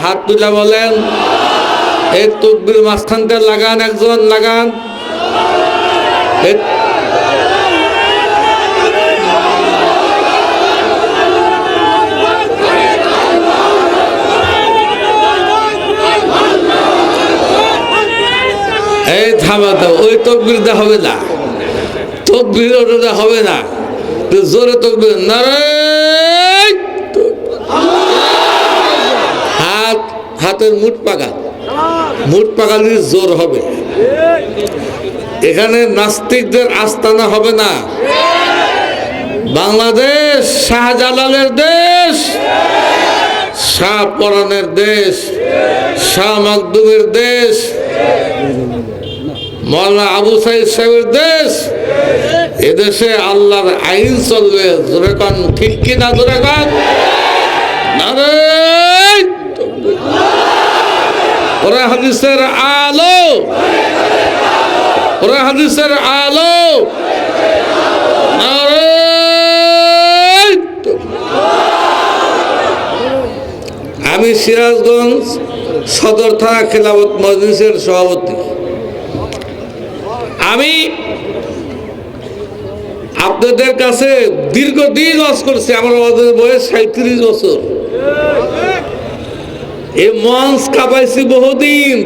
হাত তুলে বলেন, এই তাকবীর মাঝখানটা লাগান, একজন লাগান। এই থামা দাও, ওই তাকবীরটা হবে না, তাকবীর ওটা হবে না, জোরে তাকবীর, নারায়ে হাত, হাতের মুঠ পাকা, মুঠ পাকালে জোর হবে। এখানে নাস্তিকদের আস্তানা হবে না। বাংলাদেশ শাহজালালের দেশ, শাহ পরানের দেশ, শাহ মাকদুমের দেশ, মৌলানা আবু সাইদ সাহেবের দেশ। এদেশে আল্লাহর আইন চলবে। জোরে কান, ঠিক কিনা? জোরে কান, নারায়ে কোরআন হাদিসের আলো, কোরআন হাদিসের আলো, নারায়ে। আমি সিরাজগঞ্জ সদর থানা খেলাফত মজলিসের সভাপতি। আমি আপনাদের কাছে দীর্ঘদিন ওয়াজ করছি। আমার ওয়াজের বয়স 37 বছর। এই মঞ্চ কাঁপাইছি বহুদিন।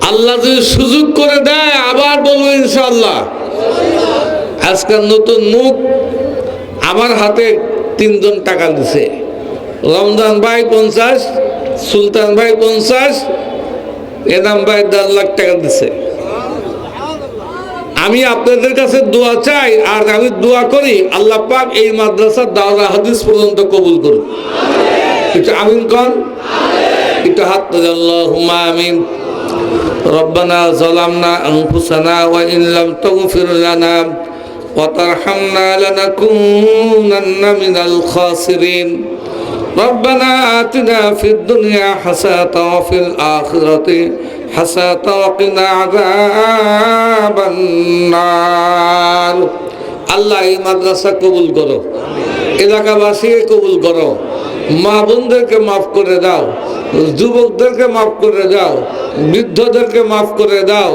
আল্লাহ যদি সুযোগ করে দেয় আবার বলবো ইনশাআল্লাহ। আজকাল নতুন মুখ আমার হাতে 3 জন টাকা দিছে। রমজান ভাই 50, সুলতান ভাই 50, এনাম ভাই 10 লাখ টাকা দিছে। আমি আপনাদের কাছে দোয়া চাই, আর আমি দোয়া করি আল্লাহ পাক এই মাদ্রাসার দাওরা হাদিস পর্যন্ত কবুল করুন। একটু আমিন কন, একটু হাত তুলে আল্লাহুম্মা আমিন। রব্বানা যালামনা আনফুসানা ওয়া ইন লাম তাগফির লানা ওয়া তারহামনা লানাকুনান্না মিনাল খাসিরিন। ربنا آتنا في الدنيا حسنة وفي الآخرة حسنة وقنا عذاب النار। আল্লাহ এই মাদ্রাসা কবুল করো, এলাকাবাসীকে কবুল করো, মা বোনদেরকে মাফ করে দাও, যুবকদেরকে মাফ করে দাও, বৃদ্ধদেরকে মাফ করে দাও।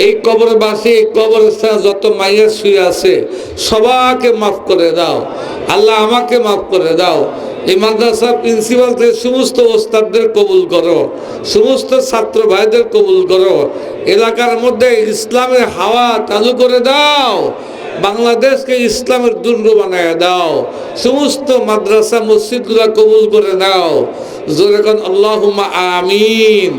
এই কবরবাসী, এই কবরস্থানে যত মাইয়া শুয়ে আছে সবাইকে মাফ করে দাও। আল্লাহ আমাকে মাফ করে দাও। এই মাদ্রাসার প্রিন্সিপাল থেকে সমস্ত ওস্তাদদের কবুল করো, সমস্ত ছাত্র ভাইদের কবুল করো। এলাকার মধ্যে ইসলামের হাওয়া চালু করে দাও। বাংলাদেশকে ইসলামের দুর্গ বানায় দাও। সমস্ত মাদ্রাসা মসজিদগুলো কবুল করে নাও। জোরে কোন আল্লাহুম্মা আমিন।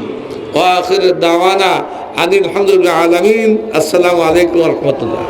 ওয়া আখির দাওয়ানা আনিল হামদুলিল্লাহি আলামিন। আসসালামু আলাইকুম ওয়া রাহমাতুল্লাহ।